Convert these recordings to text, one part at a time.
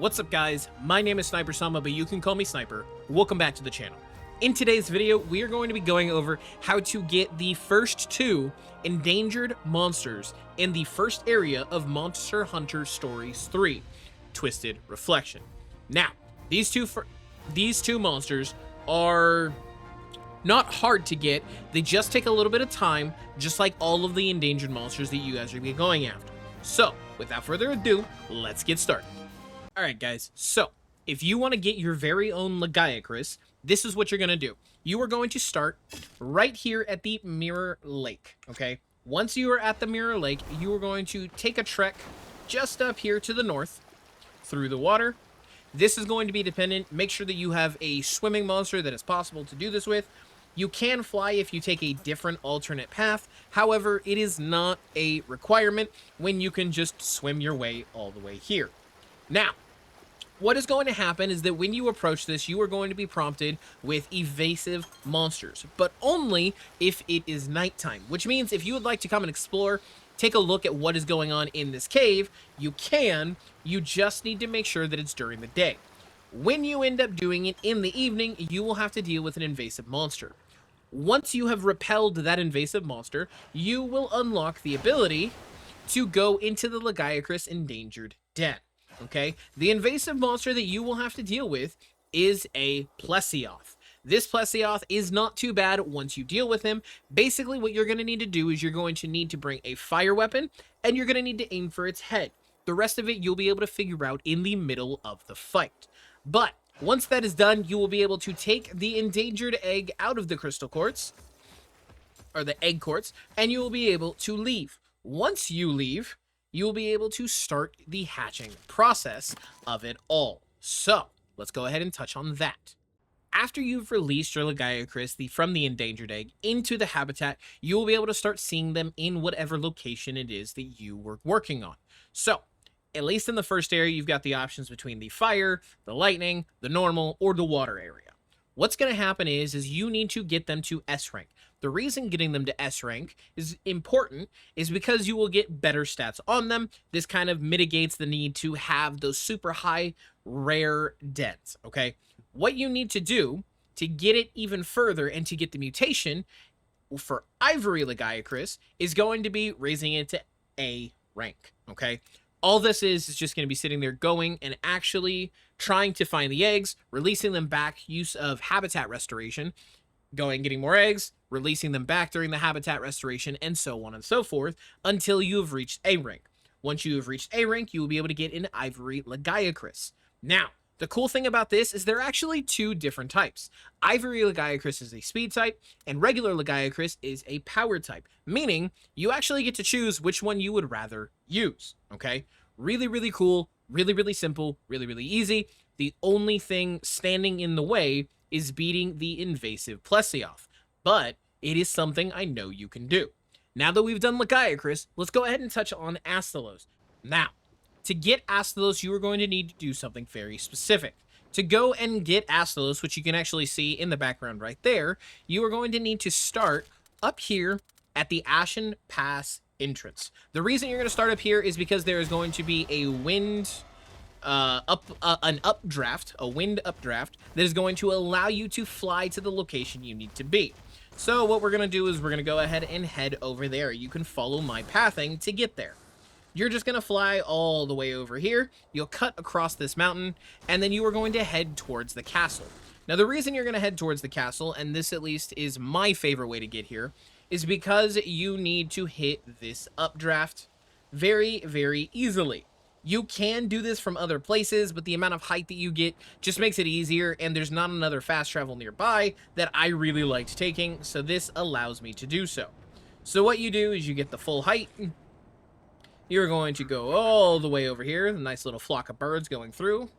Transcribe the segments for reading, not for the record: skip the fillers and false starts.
What's up guys, my name is SnyperSama, but you can call me Sniper. Welcome back to the channel. In today's video, we are going to be going over how to get the first two endangered monsters in the first area of Monster Hunter Stories 3, Twisted Reflection. Now, these two monsters are not hard to get, they just take a little bit of time, just like all of the endangered monsters that you guys are going to be going after. So, without further ado, let's get started. Alright guys, so, if you want to get your very own Lagiacrus, this is what you're going to do. You are going to start right here at the Mirror Lake, okay? Once you are at the Mirror Lake, you are going to take a trek just up here to the north, through the water. This is going to be dependent. Make sure that you have a swimming monster that is possible to do this with. You can fly if you take a different alternate path. However, it is not a requirement when you can just swim your way all the way here. Now, what is going to happen is that when you approach this, you are going to be prompted with evasive monsters, but only if it is nighttime, which means if you would like to come and explore, take a look at what is going on in this cave, you can. You just need to make sure that it's during the day. When you end up doing it in the evening, you will have to deal with an invasive monster. Once you have repelled that invasive monster, you will unlock the ability to go into the Lagiacrus Endangered Den. Okay, the invasive monster that you will have to deal with is a Plesioth. This Plesioth is not too bad once you deal with him. Basically, what you're going to need to do is you're going to need to bring a fire weapon, and you're going to need to aim for its head. The rest of it you'll be able to figure out in the middle of the fight. But once that is done, you will be able to take the endangered egg out of the crystal quartz, or the egg quartz, and you will be able to leave. Once you leave, you will be able to start the hatching process of it all. So, let's go ahead and touch on that. After you've released your Lagiacrus from the endangered egg into the habitat, you will be able to start seeing them in whatever location it is that you were working on. So, at least in the first area, you've got the options between the fire, the lightning, the normal, or the water area. What's going to happen is you need to get them to S rank. The reason getting them to S rank is important is because you will get better stats on them. This kind of mitigates the need to have those super high rare dens, okay? What you need to do to get it even further and to get the mutation for Ivory Legac is going to be raising it to A rank, okay? All this is just going to be sitting there going and actually trying to find the eggs, releasing them back, use of habitat restoration, going getting more eggs, releasing them back during the habitat restoration, and so on and so forth until you have reached A rank. Once you have reached A rank, you will be able to get an Ivory Legac. Now, the cool thing about this is there are actually two different types. Ivory Legac is a speed type, and regular Lagiacrus is a power type, meaning you actually get to choose which one you would rather use, okay? Really, really cool, really, really simple, really, really easy. The only thing standing in the way is beating the invasive Plesioth, but it is something I know you can do. Now that we've done Lagiacrus, let's go ahead and touch on Astalos. Now, to get Astalos, you are going to need to do something very specific. To go and get Astalos, which you can actually see in the background right there, you are going to need to start up here at the Ashen Pass entrance. The reason you're going to start up here is because there is going to be a wind updraft that is going to allow you to fly to the location you need to be. So what we're going to do is we're going to go ahead and head over there. You can follow my pathing to get there. You're just going to fly all the way over here. You'll cut across this mountain, and then you are going to head towards the castle. Now, the reason you're going to head towards the castle, and this at least is my favorite way to get here, is because you need to hit this updraft very, very easily. You can do this from other places, but the amount of height that you get just makes it easier, and there's not another fast travel nearby that I really liked taking, so this allows me to do so. So what you do is you get the full height. You're going to go all the way over here, the nice little flock of birds going through.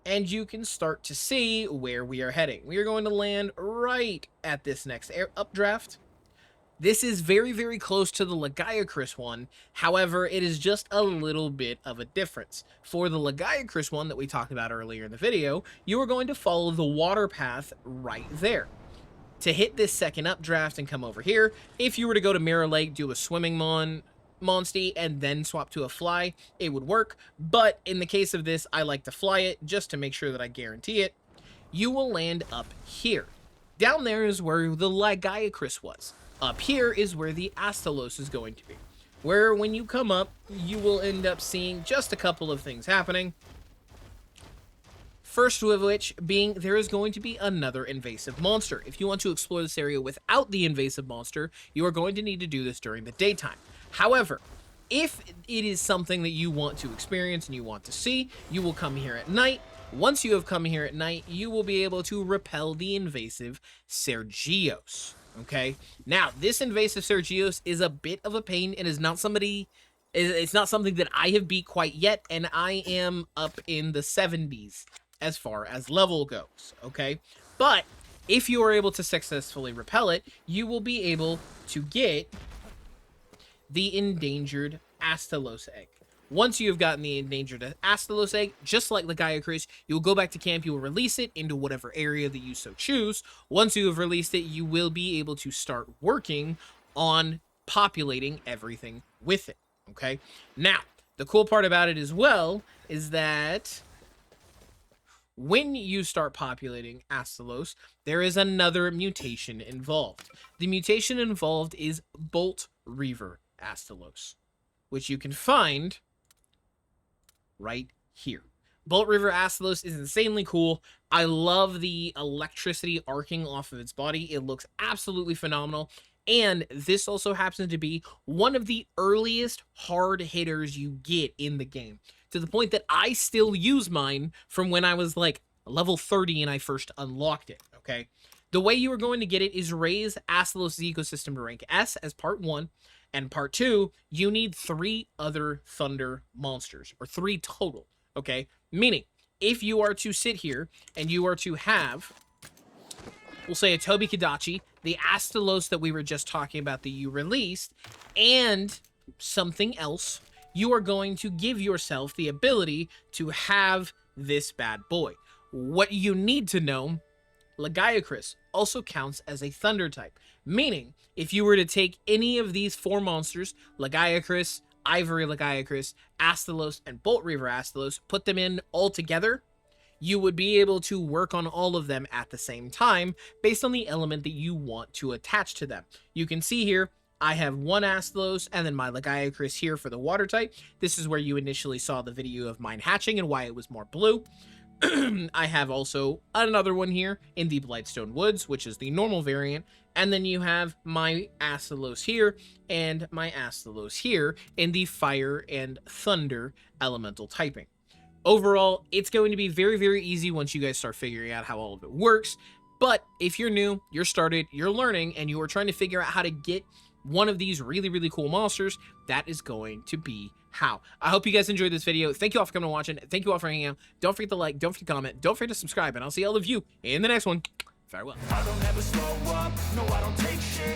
And you can start to see where we are heading. We are going to land right at this next updraft. This is very, very close to the Lagiacrus one. However, it is just a little bit of a difference. For the Lagiacrus one that we talked about earlier in the video, you are going to follow the water path right there. To hit this second updraft and come over here, if you were to go to Mirror Lake, do a swimming Monstie and then swap to a fly, it would work. But in the case of this, I like to fly it just to make sure that I guarantee it. You will land up here. Down there is where the Lagiacrus was. Up here is where the Astalos is going to be. Where when you come up, you will end up seeing just a couple of things happening. First of which being there is going to be another invasive monster. If you want to explore this area without the invasive monster, you are going to need to do this during the daytime. However, if it is something that you want to experience and you want to see, you will come here at night. Once you have come here at night, you will be able to repel the invasive Sergios. Okay? Now, this invasive Sergios is a bit of a pain. It is not it's not something that I have beat quite yet, and I am up in the 70s. As far as level goes, okay? But if you are able to successfully repel it, you will be able to get the Endangered Astalos egg. Once you have gotten the Endangered Astalos egg, just like Lagiacrus, you will go back to camp, you will release it into whatever area that you so choose. Once you have released it, you will be able to start working on populating everything with it, okay? Now, the cool part about it as well is that when you start populating Astalos, there is another mutation involved. The mutation involved is Bolt Reaver Astalos, which you can find right here. Bolt Reaver Astalos is insanely cool. I love the electricity arcing off of its body. It looks absolutely phenomenal. And this also happens to be one of the earliest hard hitters you get in the game. To the point that I still use mine from when I was like level 30 and I first unlocked it, okay? The way you are going to get it is raise Astalos' ecosystem to rank S as part 1, and part 2, you need 3 other thunder monsters, or 3 total, okay? Meaning, if you are to sit here and you are to have, we'll say a Tobi Kadachi, the Astalos that we were just talking about that you released, and something else, you are going to give yourself the ability to have this bad boy. What you need to know, Lagiacrus also counts as a thunder type, meaning if you were to take any of these 4 monsters, Lagiacrus, Ivory Legac, Astalos, and Bolt Reaver Astalos, put them in all together, you would be able to work on all of them at the same time based on the element that you want to attach to them. You can see here, I have 1 Astalos and then my Lagiacrus here for the water type. This is where you initially saw the video of mine hatching and why it was more blue. I have also another one here in the Blightstone Woods, which is the normal variant. And then you have my Astalos here and my Astalos here in the fire and thunder elemental typing. Overall, it's going to be very, very easy once you guys start figuring out how all of it works. But if you're new, you're started, you're learning, and you are trying to figure out how to get one of these really, really cool monsters, that is going to be how. I hope you guys enjoyed this video. Thank you all for coming and watching. Thank you all for hanging out. Don't forget to like, don't forget to comment, don't forget to subscribe, and I'll see all of you in the next one. Farewell. I don't ever slow up, no I don't take shit.